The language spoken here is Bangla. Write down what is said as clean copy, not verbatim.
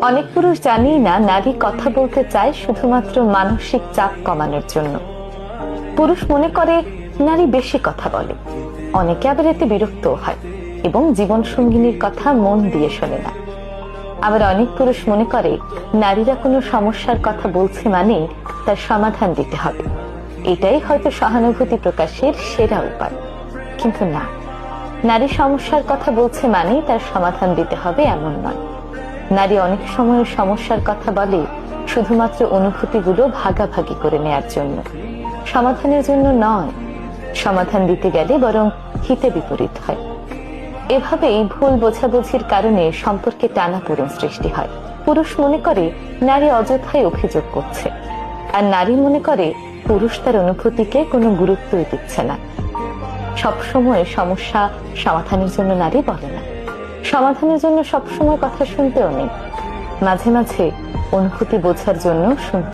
অনেক পুরুষ জানেই না নারী কথা বলতে চায় শুধুমাত্র মানসিক চাপ কমানোর জন্য। পুরুষ মনে করে নারী বেশি কথা বলে, অনেকে আবার এতে বিরক্ত হয় এবং জীবন সঙ্গিনীর কথা মন দিয়ে শোনে না। আবার অনেক পুরুষ মনে করে নারীরা কোনো সমস্যার কথা বলছে মানে তার সমাধান দিতে হবে, এটাই হয়তো সহানুভূতি প্রকাশের সেরা উপায়। কিন্তু না, নারী সমস্যার কথা বলছে মানেই তার সমাধান দিতে হবে এমন নয়। নারী অনেক সময় সমস্যার কথা বলে শুধুমাত্র অনুভূতিগুলো ভাগাভাগি করে নেয়ার জন্য, সমাধানের জন্য নয়। সমাধান দিতে গেলে বরং হিতে বিপরীত হয়। এভাবেই ভুল বোঝাবুঝির কারণে সম্পর্কে টানাপোড়েন সৃষ্টি হয়। পুরুষ মনে করে নারী অযথাই অভিযোগ করছে, আর নারী মনে করে পুরুষ তার অনুভূতিকে কোনো গুরুত্বই দিচ্ছে না। সবসময় সমস্যা সমাধানের জন্য নারী বলে না, সমাধানের জন্য সবসময় কথা শুনতেও নেই। মাঝে মাঝে অনুভূতি বোঝার জন্য শুনতে